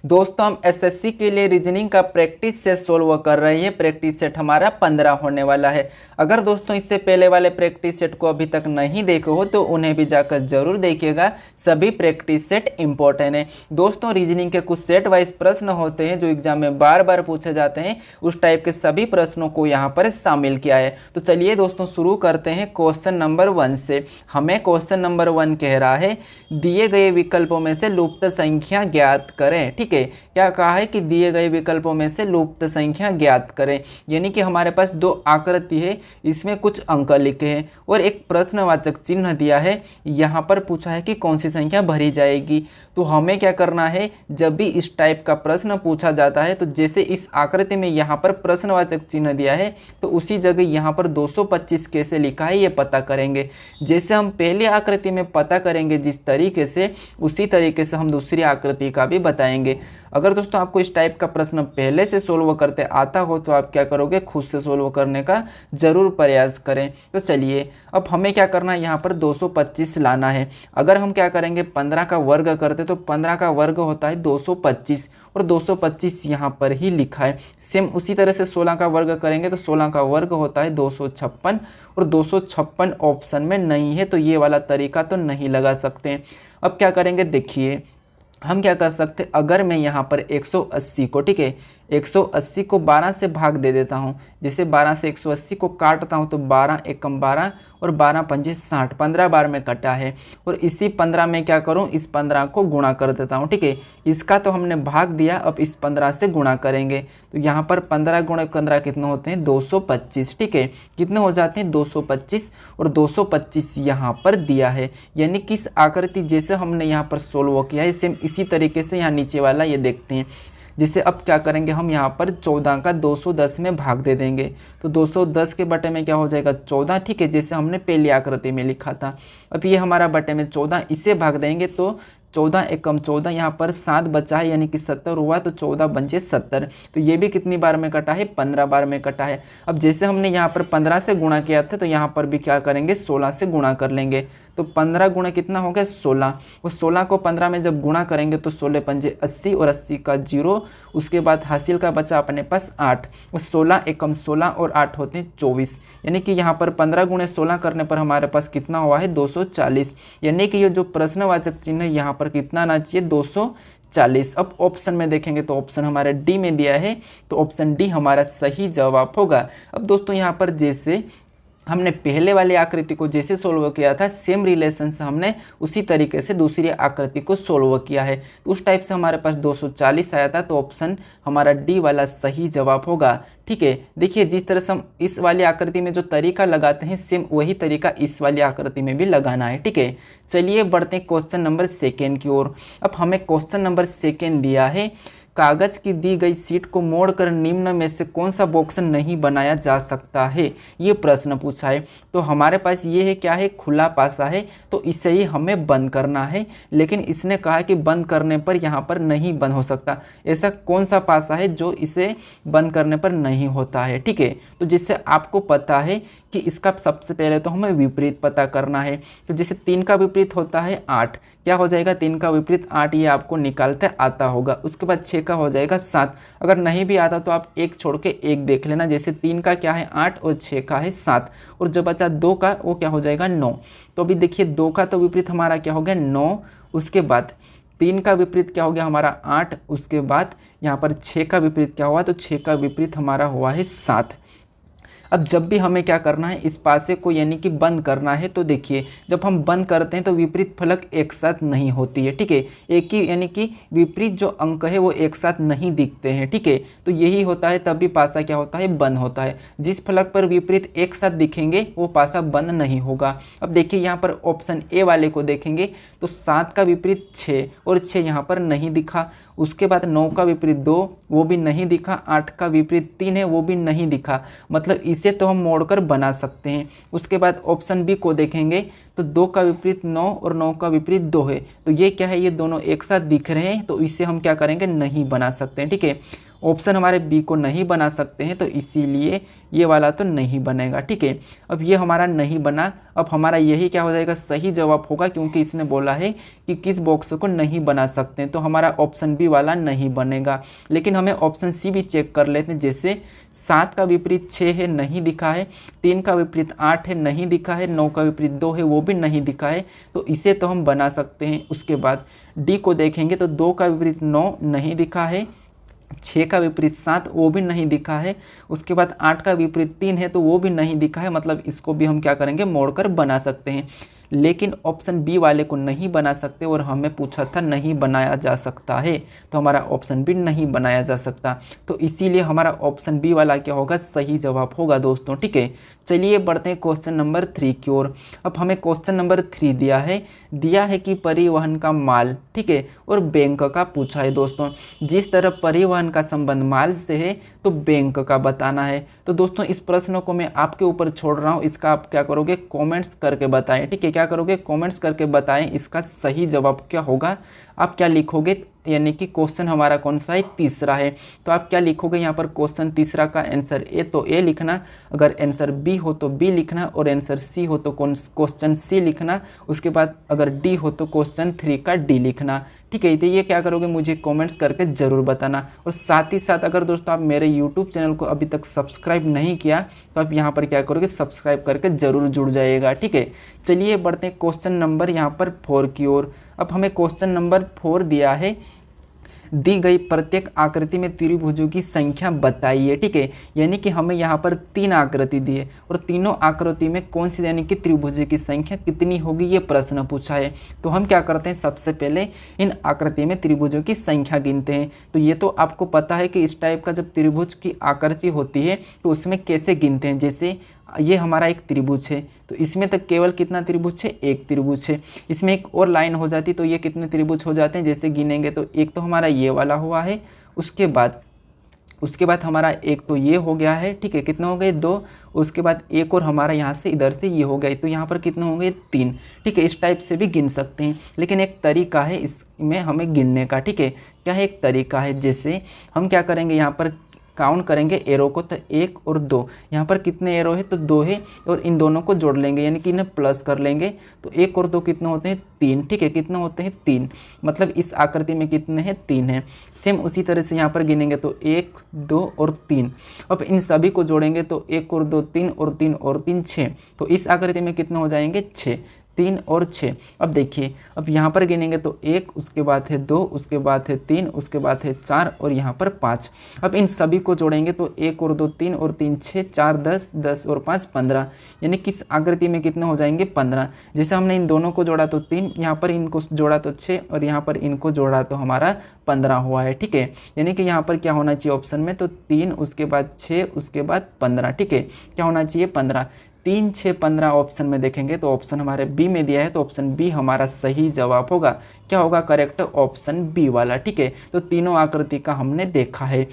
दोस्तों हम एसएससी के लिए रीजनिंग का प्रैक्टिस सेट सोल्व कर रहे हैं। प्रैक्टिस सेट हमारा 15 होने वाला है। अगर दोस्तों इससे पहले वाले प्रैक्टिस सेट को अभी तक नहीं देखे हो तो उन्हें भी जाकर जरूर देखिएगा। सभी प्रैक्टिस सेट इंपॉर्टेंट है। दोस्तों रीजनिंग के कुछ सेट वाइज प्रश्न होते हैं जो एग्जाम में बार बार पूछे जाते हैं, उस टाइप के सभी प्रश्नों को यहाँ पर शामिल किया है। तो चलिए दोस्तों शुरू करते हैं क्वेश्चन नंबर 1 से। हमें क्वेश्चन नंबर 1 कह रहा है दिए गए विकल्पों में से लुप्त संख्या ज्ञात करें। ठीक है, क्या कहा है कि दिए गए विकल्पों में से लुप्त संख्या ज्ञात करें। यानी कि हमारे पास दो आकृति है, इसमें कुछ अंक लिखे हैं और एक प्रश्नवाचक चिन्ह दिया है। यहाँ पर पूछा है कि कौन सी संख्या भरी जाएगी। तो हमें क्या करना है, जब भी इस टाइप का प्रश्न पूछा जाता है तो जैसे इस आकृति में यहाँ पर प्रश्नवाचक चिन्ह दिया है तो उसी जगह यहाँ पर 225 कैसे लिखा है ये पता करेंगे। जैसे हम पहली आकृति में पता करेंगे जिस तरीके से, उसी तरीके से हम दूसरी आकृति का भी बताएंगे। अगर दोस्तों आपको इस टाइप का प्रश्न पहले से सोल्व करते आता हो तो आप क्या करोगे, खुद से सोल्व करने का जरूर प्रयास करें। तो चलिए अब हमें क्या करना है, यहाँ पर 225 लाना है। अगर हम क्या करेंगे 15 का वर्ग करते तो 15 का वर्ग होता है 225 और 225 यहाँ पर ही लिखा है। सेम उसी तरह से 16 का वर्ग करेंगे तो 16 का वर्ग होता है 256 और 256 ऑप्शन में नहीं है तो ये वाला तरीका तो नहीं लगा सकते हैं। अब क्या करेंगे, देखिए हम क्या कर सकते हैं, अगर मैं यहाँ पर 180 को, ठीक है 180 को 12 से भाग दे देता हूँ। जैसे 12 से 180 को काटता हूँ तो 12 एकम 12 और 12 पंजे 60, 15 बार में कटा है। और इसी 15 में क्या करूँ, इस 15 को गुणा कर देता हूँ। ठीक है, इसका तो हमने भाग दिया, अब इस 15 से गुणा करेंगे तो यहाँ पर 15 गुणे 15 कितने होते हैं 225। ठीक है, कितने हो जाते हैं 225 और 225 यहाँ पर दिया है। यानी कि इस आकृति जैसे हमने यहाँ पर सोल्व किया है सेम इसी तरीके से यहाँ नीचे वाला ये देखते हैं। जिससे अब क्या करेंगे, हम यहाँ पर 14 का 210 में भाग दे देंगे तो 210 के बटे में क्या हो जाएगा 14। ठीक है, जैसे हमने पहली आकृति में लिखा था। अब ये हमारा बटे में 14, इसे भाग देंगे तो 14 एकम 14, यहाँ पर 7 बचा है यानी कि 70 हुआ तो 14 पंजे 70। तो ये भी कितनी बार में कटा है, 15 बार में कटा है। अब जैसे हमने यहाँ पर 15 से गुणा किया था तो यहाँ पर भी क्या करेंगे 16 से गुणा कर लेंगे। तो 15 गुणा कितना हो गया 16, उस 16 को 15 में जब गुणा करेंगे तो 16 पंजे 80 और 80 का 0, उसके बाद हासिल का बचा अपने पास 8 और 16 एकम 16 और 8 होते हैं 24। यानी कि यहाँ पर 15 गुणे 16 करने पर हमारे पास कितना हुआ है 240। यानी कि ये जो प्रश्नवाचक चिन्ह है यहाँ पर कितना आना चाहिए 240। अब ऑप्शन में देखेंगे तो ऑप्शन हमारा डी में दिया है तो ऑप्शन डी हमारा सही जवाब होगा। अब दोस्तों यहाँ पर जैसे हमने पहले वाली आकृति को जैसे सोल्व किया था सेम रिलेशन से हमने उसी तरीके से दूसरी आकृति को सोल्व किया है। तो उस टाइप से हमारे पास 240 आया था तो ऑप्शन हमारा डी वाला सही जवाब होगा। ठीक है, देखिए जिस तरह से हम इस वाली आकृति में जो तरीका लगाते हैं सेम वही तरीका इस वाली आकृति में भी लगाना है। ठीक है, चलिए बढ़ते हैं क्वेश्चन नंबर 2 की ओर। अब हमें क्वेश्चन नंबर 2 दिया है, कागज की दी गई शीट को मोड़कर निम्न में से कौन सा बॉक्स नहीं बनाया जा सकता है, ये प्रश्न पूछा है। तो हमारे पास ये है क्या है, खुला पासा है तो इसे ही हमें बंद करना है। लेकिन इसने कहा कि बंद करने पर यहाँ पर नहीं बंद हो सकता। ऐसा कौन सा पासा है जो इसे बंद करने पर नहीं होता है। ठीक है, तो जिससे आपको पता है कि इसका सबसे पहले तो हमें विपरीत पता करना है। तो जैसे 3 का विपरीत होता है 8, क्या हो जाएगा 3 का विपरीत 8, ये आपको निकालते आता होगा। उसके बाद 6 का हो जाएगा 7। अगर नहीं भी आता तो आप एक छोड़ के एक देख लेना। जैसे 3 का क्या है 8 और 6 का है 7 और जो बचा 2 का वो क्या हो जाएगा 9। तो अभी देखिए 2 का तो विपरीत हमारा क्या हो गया 9, उसके बाद 3 का विपरीत क्या हो गया हमारा 8, उसके बाद यहाँ पर 6 का विपरीत क्या हुआ, तो 6 का विपरीत हमारा हुआ है 7। अब जब भी हमें क्या करना है इस पासे को यानी कि बंद करना है तो देखिए जब हम बंद करते हैं तो विपरीत फलक एक साथ नहीं होती है। ठीक है, एक ही यानी कि विपरीत जो अंक है वो एक साथ नहीं दिखते हैं। ठीक है, तो यही होता है तब भी पासा क्या होता है बंद होता है। जिस फलक पर विपरीत एक साथ दिखेंगे वो पासा बंद नहीं होगा। अब देखिए यहाँ पर ऑप्शन ए वाले को देखेंगे तो 7 का विपरीत 6 और 6 यहाँ पर नहीं दिखा। उसके बाद 9 का विपरीत 2 वो भी नहीं दिखा, 8 का विपरीत 3 है वो भी नहीं दिखा। मतलब इसे तो हम मोड़कर बना सकते हैं। उसके बाद ऑप्शन बी को देखेंगे तो 2 का विपरीत 9 और 9 का विपरीत 2 है तो ये क्या है, ये दोनों एक साथ दिख रहे हैं तो इसे हम क्या करेंगे नहीं बना सकते हैं। ठीक है, ऑप्शन हमारे बी को नहीं बना सकते हैं, तो इसीलिए ये वाला तो नहीं बनेगा। ठीक है, अब ये हमारा नहीं बना, अब हमारा यही क्या हो जाएगा, सही जवाब होगा, क्योंकि इसने बोला है कि किस बॉक्स को नहीं बना सकते हैं, तो हमारा ऑप्शन बी वाला नहीं बनेगा। लेकिन हमें ऑप्शन सी भी चेक कर लेते हैं। जैसे 7 का विपरीत 6 है, नहीं दिखा है, 3 का विपरीत 8 है, नहीं दिखा है, 9 का विपरीत 2 है, वो भी नहीं दिखा है, तो इसे तो हम बना सकते हैं। उसके बाद डी को देखेंगे तो 2 का विपरीत 9 नहीं दिखा है, 6 का विपरीत 7 वो भी नहीं दिखा है, उसके बाद 8 का विपरीत 3 है तो वो भी नहीं दिखा है, मतलब इसको भी हम क्या करेंगे, मोड़कर बना सकते हैं। लेकिन ऑप्शन बी वाले को नहीं बना सकते, और हमें पूछा था नहीं बनाया जा सकता है, तो हमारा ऑप्शन बी नहीं बनाया जा सकता, तो इसीलिए हमारा ऑप्शन बी वाला क्या होगा, सही जवाब होगा दोस्तों। ठीक है, चलिए बढ़ते हैं क्वेश्चन नंबर 3 की ओर। अब हमें क्वेश्चन नंबर 3 दिया है कि परिवहन का माल, ठीक है, और बैंक का पूछा है दोस्तों। जिस तरह परिवहन का संबंध माल से है तो बैंक का बताना है। तो दोस्तों इस प्रश्न को मैं आपके ऊपर छोड़ रहा हूँ, इसका आप क्या करोगे, कमेंट्स करके बताएं। ठीक है, क्या करोगे, कमेंट्स करके बताएं इसका सही जवाब क्या होगा। आप क्या लिखोगे, यानी कि क्वेश्चन हमारा कौन सा है, तीसरा है, तो आप क्या लिखोगे यहाँ पर, क्वेश्चन तीसरा का आंसर ए तो ए लिखना, अगर आंसर बी हो तो बी लिखना, और आंसर सी हो तो क्वेश्चन सी लिखना, उसके बाद अगर डी हो तो क्वेश्चन 3 का डी लिखना। ठीक है, तो ये क्या करोगे, मुझे कमेंट्स करके ज़रूर बताना। और साथ ही साथ अगर दोस्तों आप मेरे यूट्यूब चैनल को अभी तक सब्सक्राइब नहीं किया तो आप यहाँ पर क्या करोगे, सब्सक्राइब करके ज़रूर जुड़ जाइएगा। ठीक है, चलिए बढ़ते हैं क्वेश्चन नंबर यहाँ पर 4 की ओर। अब हमें क्वेश्चन नंबर 4 दिया है, दी गई प्रत्येक आकृति में त्रिभुजों की संख्या बताइए। ठीक है, यानी कि हमें यहाँ पर 3 आकृति दी है, और तीनों आकृति में कौन सी यानी कि त्रिभुजों की संख्या कितनी होगी, ये प्रश्न पूछा है। तो हम क्या करते हैं, सबसे पहले इन आकृति में त्रिभुजों की संख्या गिनते हैं। तो ये तो आपको पता है कि इस टाइप का जब त्रिभुज की आकृति होती है तो उसमें कैसे गिनते हैं। जैसे ये हमारा एक त्रिभुज है, तो इसमें तक केवल कितना त्रिभुज है, एक त्रिभुज है। इसमें एक और लाइन हो जाती तो ये कितने त्रिभुज हो जाते हैं, जैसे गिनेंगे तो एक तो हमारा ये वाला हुआ है, उसके बाद हमारा एक तो ये हो गया है। ठीक है, कितने हो गए, 2, उसके बाद एक और हमारा यहाँ से इधर से ये हो गया, तो यहाँ पर कितने होंगे, 3। ठीक है, इस टाइप से भी गिन सकते हैं, लेकिन एक तरीका है इसमें हमें गिनने का। ठीक है, क्या है, एक तरीका है। जैसे हम क्या करेंगे, यहाँ पर काउंट करेंगे एरो को, तो 1 और 2, यहाँ पर कितने एरो है, तो 2 है, और इन दोनों को जोड़ लेंगे, यानी कि इन्हें प्लस कर लेंगे, तो 1 और 2 कितने होते हैं, 3। ठीक है, कितने होते हैं, 3, मतलब इस आकृति में कितने हैं, 3 है। सेम उसी तरह से यहाँ पर गिनेंगे तो 1, 2 और 3। अब इन सभी को जोड़ेंगे तो 1 और 2 3 और 3 और 3 6, तो इस आकृति में कितने हो जाएंगे, 6, 3 और 6। अब देखिए, अब यहाँ पर गिनेंगे तो 1, उसके बाद है 2, उसके बाद है 3, उसके बाद है 4 और यहाँ पर 5। अब इन सभी को जोड़ेंगे तो 1 और 2 3 और 3 6, 4 10, 10 और 5 15, यानी किस आकृति में कितने हो जाएंगे, 15। जैसे हमने इन दोनों को जोड़ा तो 3, यहाँ पर इनको जोड़ा तो 6, और यहाँ पर इनको जोड़ा तो हमारा 15 हुआ है। ठीक है, यानी कि यहाँ पर क्या होना चाहिए ऑप्शन में, तो 3, उसके बाद 6, उसके बाद 15। ठीक है, क्या होना चाहिए, 15। 3, 6, 15 ऑप्शन में देखेंगे तो ऑप्शन हमारे बी में दिया है, तो ऑप्शन बी हमारा सही जवाब होगा। क्या होगा करेक्ट, ऑप्शन बी वाला। ठीक है, तो तीनों आकृति का हमने देखा है।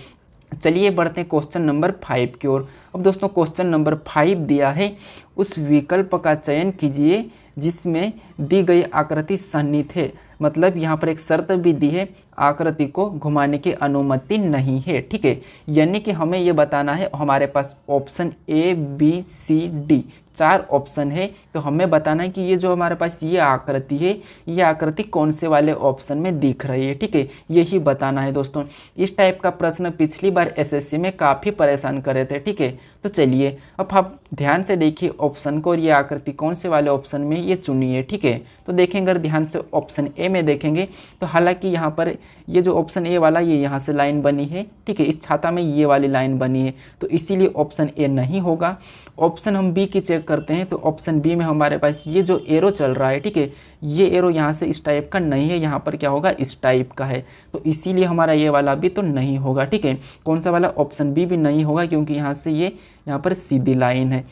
चलिए बढ़ते हैं क्वेश्चन नंबर 5 की ओर। अब दोस्तों क्वेश्चन नंबर 5 दिया है, उस विकल्प का चयन कीजिए जिसमें दी गई आकृति सन्निहित है। मतलब यहाँ पर एक शर्त भी दी है, आकृति को घुमाने की अनुमति नहीं है। ठीक है, यानी कि हमें ये बताना है, हमारे पास option A B C d 4 option है, तो हमें बताना है कि ये जो हमारे पास ये आकृति है, ये आकृति कौन से वाले ऑप्शन में दिख रही है। ठीक है, यही बताना है दोस्तों। इस टाइप का प्रश्न पिछली बार एसएससी में काफ़ी परेशान करे थे। ठीक है, तो चलिए अब आप ध्यान से देखिए ऑप्शन को, और ये आकृति कौन से वाले ऑप्शन में ये चुनिए। ठीक है, तो देखेंगे अगर ध्यान से ऑप्शन ए में देखेंगे तो हालांकि यहाँ पर ये जो ऑप्शन ए वाला ये यहाँ से लाइन बनी है। ठीक है, इस छाता में ये वाली लाइन बनी है, तो इसीलिए ऑप्शन ए नहीं होगा। ऑप्शन हम बी की चेक करते हैं, तो ऑप्शन बी में हमारे पास ये जो एरो चल रहा है, ठीक है, ये एरो यहाँ से इस टाइप का नहीं है, यहाँ पर क्या होगा, इस टाइप का है, तो इसीलिए हमारा ये वाला भी तो नहीं होगा। ठीक है, कौन सा वाला, ऑप्शन बी भी नहीं होगा, क्योंकि यहाँ से ये यहाँ पर सीधी लाइन है।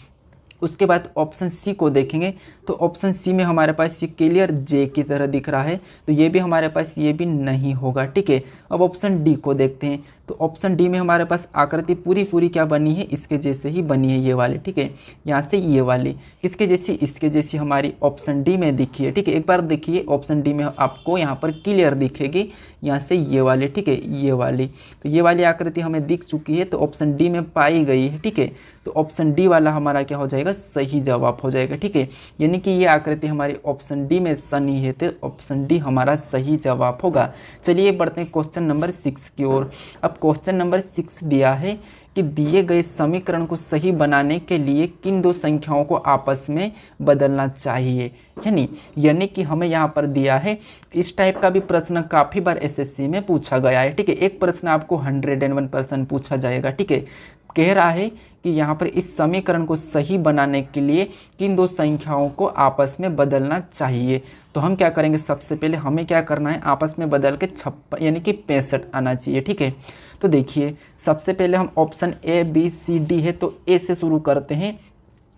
उसके बाद ऑप्शन सी को देखेंगे तो ऑप्शन सी में हमारे पास ये क्लियर जे की तरह दिख रहा है, तो ये भी हमारे पास ये भी नहीं होगा। ठीक है, अब ऑप्शन डी को देखते हैं तो ऑप्शन डी में हमारे पास आकृति पूरी पूरी क्या बनी है, इसके जैसे ही बनी है ये वाली। ठीक है, यहाँ से ये वाली किसके जैसी, इसके जैसी हमारी ऑप्शन डी में दिखी है। ठीक है, एक बार देखिए ऑप्शन डी में आपको यहाँ पर क्लियर दिखेगी, यहाँ से ये वाली। ठीक है, ये वाली, तो ये वाली आकृति हमें दिख चुकी है, तो ऑप्शन डी में पाई गई है। ठीक है, तो ऑप्शन डी वाला हमारा क्या हो जाएगा, सही जवाब हो जाएगा। ठीक है, यानी कि ये आकृति हमारी ऑप्शन डी में सनी है, तो ऑप्शन डी हमारा सही जवाब होगा। चलिए बढ़ते हैं क्वेश्चन नंबर 6 की ओर। अब क्वेश्चन नंबर 6 दिया है कि दिए गए समीकरण को सही बनाने के लिए किन दो संख्याओं को आपस में बदलना चाहिए। यानी कि हमें यहाँ पर दिया है, इस टाइप का भी प्रश्न काफ़ी बार एसएससी में पूछा गया है। ठीक है, एक प्रश्न आपको 101% पूछा जाएगा। ठीक है, कह रहा है कि यहाँ पर इस समीकरण को सही बनाने के लिए किन दो संख्याओं को आपस में बदलना चाहिए। तो हम क्या करेंगे, सबसे पहले हमें क्या करना है, आपस में बदल के 56 यानी कि 65 आना चाहिए। ठीक है, तो देखिए सबसे पहले हम option A B C D है तो ए से शुरू करते हैं।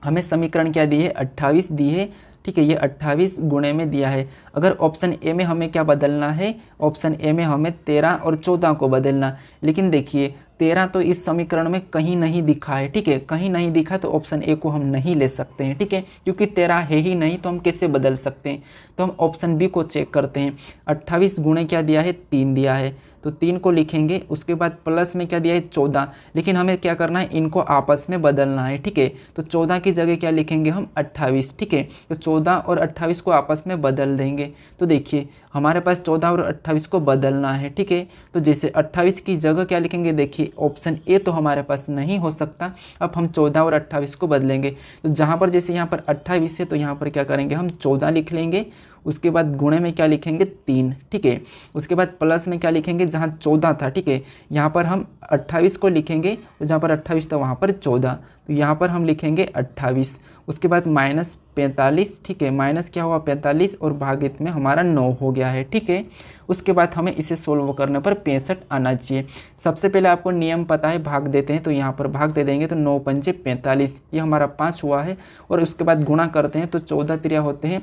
हमें समीकरण क्या दी है, 28 दी है। ठीक है, ये 28 गुणे में दिया है। अगर ऑप्शन ए में हमें क्या बदलना है, ऑप्शन ए में हमें 13 और 14 को बदलना, लेकिन देखिए 13 तो इस समीकरण में कहीं नहीं दिखा है। ठीक है, कहीं नहीं दिखा तो ऑप्शन ए को हम नहीं ले सकते हैं। ठीक है, क्योंकि 13 है ही नहीं तो हम कैसे बदल सकते हैं। तो हम ऑप्शन बी को चेक करते हैं। 28 गुणे क्या दिया है, 3 दिया है, तो 3 को लिखेंगे। उसके बाद प्लस में क्या दिया है, 14, लेकिन हमें क्या करना है, इनको आपस में बदलना है। ठीक है, तो 14 की जगह क्या लिखेंगे हम, 28। ठीक है, तो 14 और 28 को आपस में बदल देंगे। तो देखिए हमारे पास 14 और 28 को बदलना है। ठीक है, तो जैसे 28 की जगह क्या लिखेंगे, देखिए ऑप्शन ए तो हमारे पास नहीं हो सकता। अब हम 14 और 28 को बदलेंगे, तो जहाँ पर जैसे यहाँ पर 28 है तो यहाँ पर क्या करेंगे, हम 14 लिख लेंगे। उसके बाद गुणे में क्या लिखेंगे, 3। ठीक है, उसके बाद प्लस में क्या लिखेंगे, जहाँ 14 था। ठीक है, यहाँ पर हम 28 को लिखेंगे, तो जहाँ पर 28 था वहाँ पर 14, तो यहाँ पर हम लिखेंगे 28। उसके बाद माइनस 45। ठीक है, माइनस क्या हुआ, 45 और भागित में हमारा 9 हो गया है। ठीक है, उसके बाद हमें इसे सोल्व करने पर 65 आना चाहिए। सबसे पहले आपको नियम पता है, भाग देते हैं, तो यहाँ पर भाग दे देंगे तो 9 पंजे 45, ये हमारा 5 हुआ है। और उसके बाद गुणा करते हैं तो 14 त्रिया होते हैं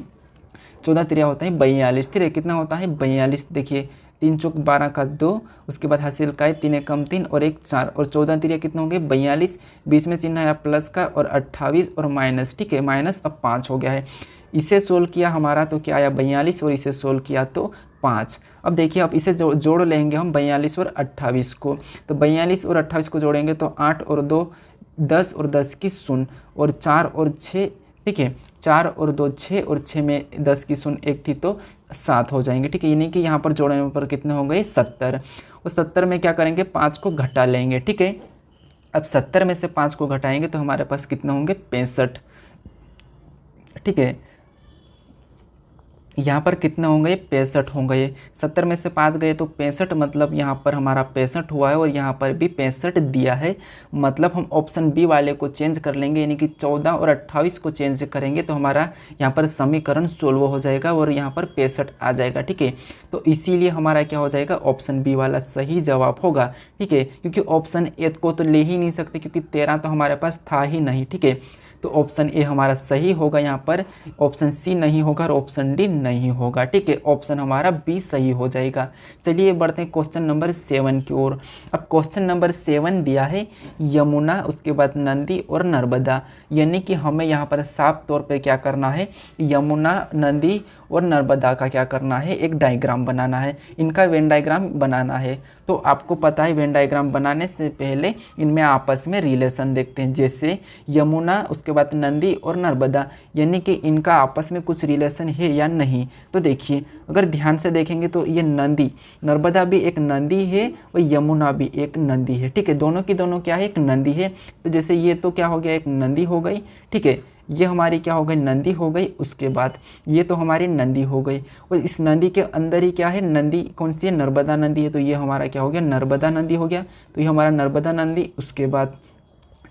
42। ठीक है, कितना होता है, 42। देखिए 3 चौक 12 का 2, उसके बाद हासिल का है 3 एकम 3 और 1 4, और 14 त्रिया कितना होंगे, 42। बीच में चिन्ह है प्लस का और 28 और माइनस। ठीक है, माइनस अब 5 हो गया है। इसे सोल्व किया हमारा तो क्या आया, 42, और इसे सोल्व किया तो 5। अब देखिए अब इसे जोड़ लेंगे हम 42 और 28 को, तो 42 और 28 को जोड़ेंगे तो 8 और 2 10 और 10 की 0 और 4 और 6। ठीक है, 4 और 2 6 और 6 में 10 की 0 1 थी तो 7 हो जाएंगे। ठीक है, यानी कि यहाँ पर जोड़ने पर कितने हो गए, 70। और 70 में क्या करेंगे, 5 को घटा लेंगे। ठीक है, अब 70 में से 5 को घटाएंगे तो हमारे पास कितने होंगे, 65। ठीक है, यहाँ पर कितने होंगे, 65 होंगे। 70 में से 5 गए तो 65, मतलब यहाँ पर हमारा 65 हुआ है और यहाँ पर भी 65 दिया है। मतलब हम ऑप्शन बी वाले को चेंज कर लेंगे, यानी कि 14 और 28 को चेंज करेंगे तो हमारा यहाँ पर समीकरण सोल्व हो जाएगा और यहाँ पर 65 आ जाएगा। ठीक है, तो इसीलिए हमारा क्या हो जाएगा, ऑप्शन बी वाला सही जवाब होगा। ठीक है, क्योंकि ऑप्शन ए को तो ले ही नहीं सकते, क्योंकि 13 तो हमारे पास था ही नहीं। ठीक है, तो ऑप्शन ए हमारा सही होगा, यहाँ पर ऑप्शन सी नहीं होगा और ऑप्शन डी नहीं होगा। ठीक है, ऑप्शन हमारा बी सही हो जाएगा। चलिए बढ़ते हैं क्वेश्चन नंबर 7 की ओर। अब क्वेश्चन नंबर 7 दिया है यमुना, उसके बाद नंदी और नर्मदा, यानी कि हमें यहाँ पर साफ तौर पे क्या करना है, यमुना नंदी और नर्मदा का क्या करना है, एक डायग्राम बनाना है, इनका वेन डायग्राम बनाना है। तो आपको पता है वेन डायग्राम बनाने से पहले इनमें आपस में रिलेशन देखते हैं, जैसे यमुना उसके बाद नंदी और नर्मदा, यानी कि इनका आपस में कुछ रिलेशन है या नहीं। तो देखिए अगर ध्यान से देखेंगे तो ये नंदी, नर्मदा भी एक नंदी है और यमुना भी एक नंदी है। ठीक है, दोनों की दोनों क्या है, एक नंदी है। तो जैसे ये तो क्या हो गया, एक नंदी हो गई। ठीक है, ये हमारी क्या हो गई, नंदी हो गई। उसके बाद ये तो हमारी नंदी हो गई, और इस नदी के अंदर ही क्या है, नंदी कौन सी है, नर्मदा नदी है। तो ये हमारा क्या हो गया, नर्मदा नदी हो गया। तो ये हमारा नर्मदा नदी। उसके बाद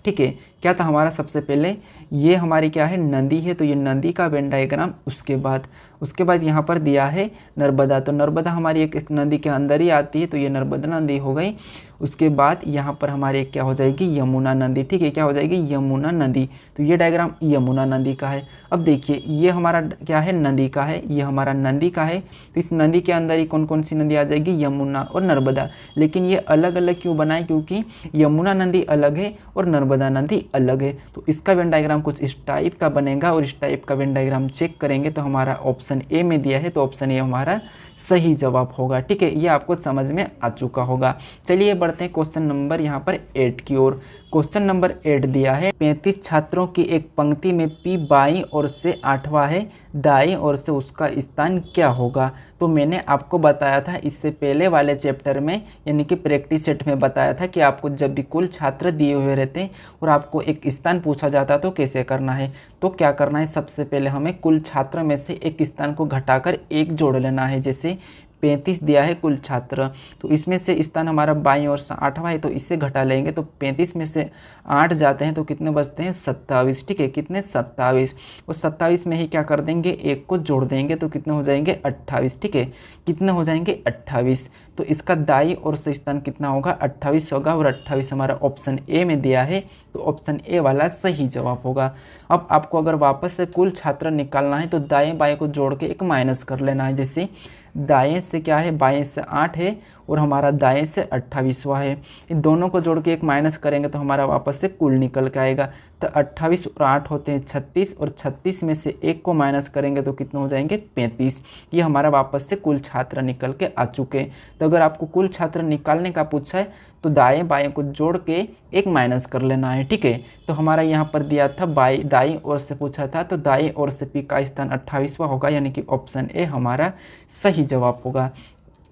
ठीक है, क्या था हमारा, सबसे पहले ये हमारी क्या है, नदी है, तो ये नदी का वेन डायग्राम। उसके बाद यहाँ पर दिया है नर्मदा, तो नर्मदा हमारी एक नदी के अंदर ही आती है, तो ये नर्मदा नदी हो गई। उसके बाद यहाँ पर हमारे क्या हो जाएगी, यमुना नदी। ठीक है, क्या हो जाएगी, यमुना नदी। तो ये डायग्राम यमुना नदी का है। अब देखिए ये हमारा क्या है, नदी का है, ये हमारा नदी का है। तो इस नदी के अंदर ही कौन कौन सी नदी आ जाएगी, यमुना और नर्मदा। लेकिन ये अलग अलग क्यों बनाए, क्योंकि यमुना नदी अलग है और नर्मदा नदी अलग है। तो इसका वेन डायग्राम कुछ इस टाइप का बनेगा और इस टाइप का वेन डायग्राम चेक करेंगे तो हमारा ऑप्शन ए में दिया है, तो ऑप्शन ए हमारा सही जवाब होगा। ठीक है, ये आपको समझ में आ चुका होगा। चलिए बढ़ते हैं क्वेश्चन नंबर यहाँ पर 8 की ओर। क्वेश्चन नंबर 8 दिया है 35 छात्रों की एक पंक्ति में पी बाईं ओर से 8वां है, दाईं ओर से उसका स्थान क्या होगा। तो मैंने आपको बताया था इससे पहले वाले चैप्टर में, यानी कि प्रैक्टिस सेट में बताया था कि आपको जब भी कुल छात्र दिए हुए रहते और आपको एक स्थान पूछा जाता तो कैसे करना है। तो क्या करना है, सबसे पहले हमें कुल छात्र में से एक स्थान को घटाकर एक जोड़ लेना है। जैसे 35 दिया है कुल छात्र, तो इसमें से स्थान हमारा बाईं ओर से 8वां है, तो इससे घटा लेंगे तो 35 में से 8 जाते हैं तो कितने बचते हैं, 27। ठीक है, कितने, 27। और 27 में ही क्या कर देंगे, एक को जोड़ देंगे तो कितने हो जाएंगे, 28। ठीक है, कितने हो जाएंगे, 28। तो इसका दाईं ओर से स्थान कितना होगा, 28 होगा। और 28 हमारा ऑप्शन ए में दिया है, तो ऑप्शन ए वाला सही जवाब होगा। अब आपको अगर वापस से कुल छात्र निकालना है तो दाएं बाएं को जोड़ के एक माइनस कर लेना है। जैसे दाएं से क्या है, बाएं से 8 है और हमारा दाएं से 28वां है। इन दोनों को जोड़ के एक माइनस करेंगे तो हमारा वापस से कुल निकल के आएगा। तो 28 और 8 होते हैं 36, और 36 में से एक को माइनस करेंगे तो कितने हो जाएंगे, 35। ये हमारा वापस से कुल छात्र निकल के आ चुके हैं। तो अगर आपको कुल छात्र निकालने का पूछा है तो दाएं बाएं को जोड़ के एक माइनस कर लेना है। ठीक है, तो हमारा यहाँ पर दिया था दाईं ओर से पूछा था, तो दाईं ओर से पी का स्थान 28वां होगा, यानी कि ऑप्शन ए हमारा सही जवाब होगा।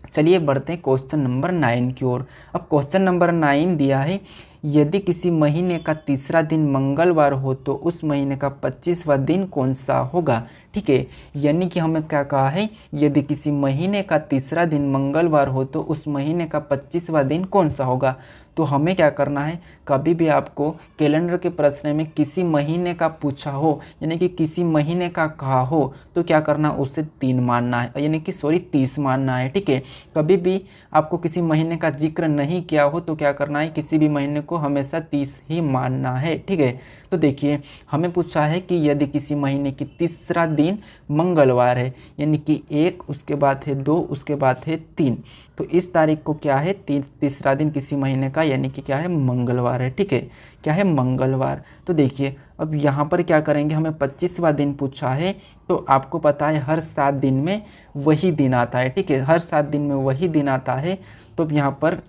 चलिए बढ़ते हैं क्वेश्चन नंबर 9 की ओर। अब क्वेश्चन नंबर 9 दिया है यदि किसी महीने का तीसरा दिन मंगलवार हो तो उस महीने का 25वां दिन कौन सा होगा। ठीक है, यानी कि हमें क्या कहा है, यदि किसी महीने का तीसरा दिन मंगलवार हो तो उस महीने का 25वां दिन कौन सा होगा। तो हमें क्या करना है, कभी भी आपको कैलेंडर के प्रश्न में किसी महीने का पूछा हो, यानी कि किसी महीने का कहा हो, तो क्या करना, उसे 3 मानना है, यानी कि 30 मानना है। ठीक है, कभी भी आपको किसी महीने का जिक्र नहीं किया हो तो क्या करना है, किसी भी महीने को हमेशा 30 ही मानना है। ठीक है, तो देखिए हमें पूछा है कि यदि किसी महीने की तीसरा दिन मंगलवार है, यानी कि 1, उसके बाद है 2, उसके बाद है 3, तो इस तारीख को क्या है, तीसरा दिन किसी महीने का, यानी कि क्या है, मंगलवार है। ठीक है, क्या है, मंगलवार। तो देखिए अब यहाँ पर क्या करेंगे, हमें 25वां दिन पूछा है, तो आपको पता है हर 7 दिन में वही दिन आता है। ठीक है, हर 7 दिन में वही दिन आता है। तो यहाँ पर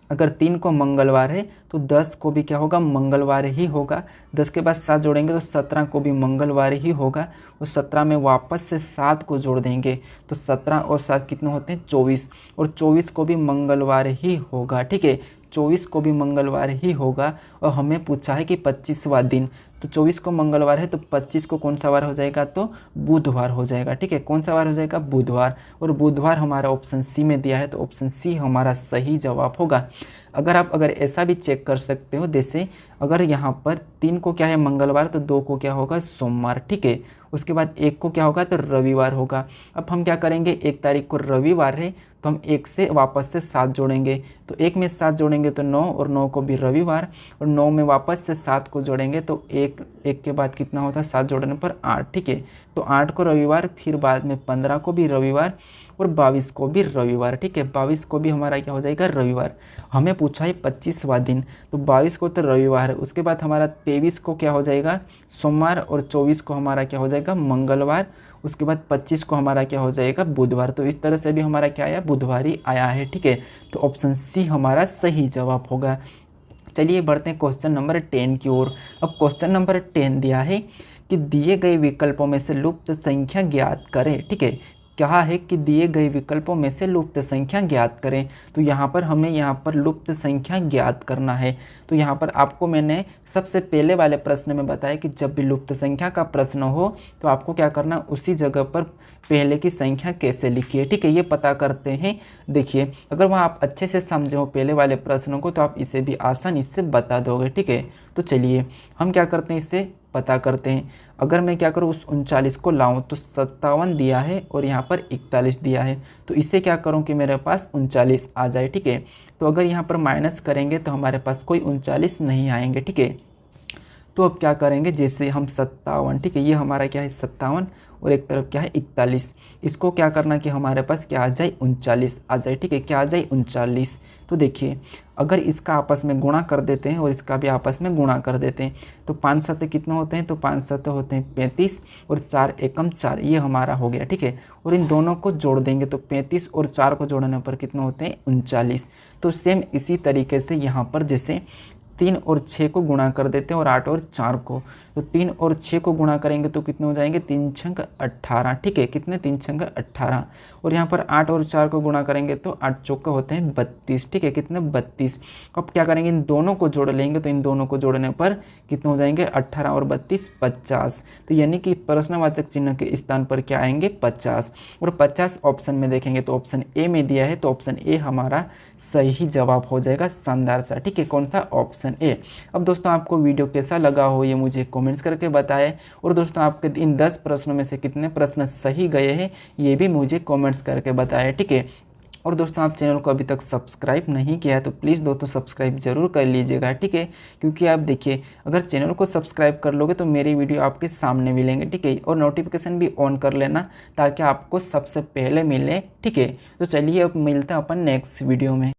अगर 3 को मंगलवार है तो 10 को भी क्या होगा, मंगलवार ही होगा। 10 के बाद 7 जोड़ेंगे तो 17 को भी मंगलवार ही होगा। और 17 में वापस से 7 को जोड़ देंगे तो 17 और 7 कितने होते हैं, 24, और 24 को भी मंगलवार ही होगा। ठीक है, 24 को भी मंगलवार ही होगा। और हमें पूछा है कि 25वां दिन, तो 24 को मंगलवार है तो 25 को कौन सा वार हो जाएगा, तो बुधवार हो जाएगा। ठीक है, कौन सा वार हो जाएगा, बुधवार। और बुधवार हमारा ऑप्शन सी में दिया है, तो ऑप्शन सी हमारा सही जवाब होगा। अगर ऐसा भी चेक कर सकते हो, जैसे अगर यहाँ पर 3 को क्या है, मंगलवार, तो 2 को क्या होगा, सोमवार। ठीक है, उसके बाद 1 को क्या होगा, तो रविवार होगा। अब हम क्या करेंगे, 1 तारीख को रविवार है तो हम 1 से वापस से 7 जोड़ेंगे, तो 1 में 7 जोड़ेंगे तो 9, और 9 को भी रविवार, और 9 में वापस से 7 को जोड़ेंगे तो 1 के बाद कितना होता है, 7 जोड़ने पर 8। ठीक है, तो 8 को रविवार, फिर बाद में 15 को भी रविवार, और 22 को भी रविवार। ठीक है, 22 को भी हमारा क्या हो जाएगा, रविवार। हमें पूछा है 25वां दिन, तो 22 को तो रविवार है, उसके बाद हमारा 23 को क्या हो जाएगा, सोमवार, और 24 को हमारा क्या हो जाएगा, मंगलवार, उसके बाद 25 को हमारा क्या हो जाएगा, बुधवार। तो इस तरह से भी हमारा क्या आया, बुधवार ही आया है। ठीक है, तो ऑप्शन सी हमारा सही जवाब होगा। चलिए बढ़ते हैं क्वेश्चन नंबर 10 की ओर। अब क्वेश्चन नंबर 10 दिया है कि दिए गए विकल्पों में से लुप्त संख्या ज्ञात करें। ठीक है, कहा है कि दिए गए विकल्पों में से लुप्त संख्या ज्ञात करें। तो यहाँ पर हमें यहाँ पर लुप्त संख्या ज्ञात करना है। तो यहाँ पर आपको मैंने सबसे पहले वाले प्रश्न में बताया कि जब भी लुप्त संख्या का प्रश्न हो तो आपको क्या करना, उसी जगह पर पहले की संख्या कैसे लिखिए। ठीक है, ये पता करते हैं। देखिए अगर वहाँ आप अच्छे से समझे हो पहले वाले प्रश्नों को तो आप इसे भी आसानी से बता दोगे। ठीक है, तो चलिए हम क्या करते हैं, इससे पता करते हैं। अगर मैं क्या करूँ उस 39 को लाऊं तो 57 दिया है और यहाँ पर 41 दिया है, तो इससे क्या करूँ कि मेरे पास 39 आ जाए। ठीक है, तो अगर यहाँ पर माइनस करेंगे तो हमारे पास कोई 39 नहीं आएंगे। ठीक है, तो अब क्या करेंगे, जैसे हम 57, ठीक है, ये हमारा क्या है 57 और एक तरफ क्या है 41, इसको क्या करना कि हमारे पास क्या आ जाए 39 आ जाए। ठीक है, क्या आ जाए 39। तो देखिए अगर इसका आपस में गुणा कर देते हैं और इसका भी आपस में गुणा कर देते हैं तो 5 7 कितने होते हैं, तो 5 7 होते हैं 35 और 4 एकम 4, ये हमारा हो गया। ठीक है, और इन दोनों को जोड़ देंगे तो 35 और 4 को जोड़ने पर कितने होते हैं 39। तो सेम इसी तरीके से यहाँ पर जैसे 3 और 6 को गुणा कर देते हैं और 8 और 4 को, तो 3 और 6 को गुणा करेंगे तो कितने हो जाएंगे 3 छंग 18। ठीक है, कितने 3 छंग 18, और यहाँ पर 8 और 4 को गुणा करेंगे तो 8 चौक होते हैं 32। ठीक है, कितने 32। अब क्या करेंगे इन दोनों को जोड़ लेंगे, तो इन दोनों को जोड़ने पर कितने हो जाएंगे 18 और 32 50। तो यानी कि प्रश्नवाचक चिन्ह के स्थान पर क्या आएंगे 50, और 50 ऑप्शन में देखेंगे तो ऑप्शन ए में दिया है, तो ऑप्शन ए हमारा सही जवाब हो जाएगा शानदार सा। ठीक है, कौन सा ऑप्शन ए। अब दोस्तों आपको वीडियो कैसा लगा हो ये मुझे कमेंट्स करके बताएं, और दोस्तों आपके इन 10 प्रश्नों में से कितने प्रश्न सही गए हैं ये भी मुझे कमेंट्स करके बताएं। ठीक है, और दोस्तों आप चैनल को अभी तक सब्सक्राइब नहीं किया है तो प्लीज़ दोस्तों सब्सक्राइब जरूर कर लीजिएगा। ठीक है, क्योंकि आप देखिए अगर चैनल को सब्सक्राइब कर लोगे तो मेरी वीडियो आपके सामने मिलेंगे। ठीक है, और नोटिफिकेशन भी ऑन कर लेना ताकि आपको सबसे पहले मिले। ठीक है, तो चलिए अब मिलते हैं अपन नेक्स्ट वीडियो में।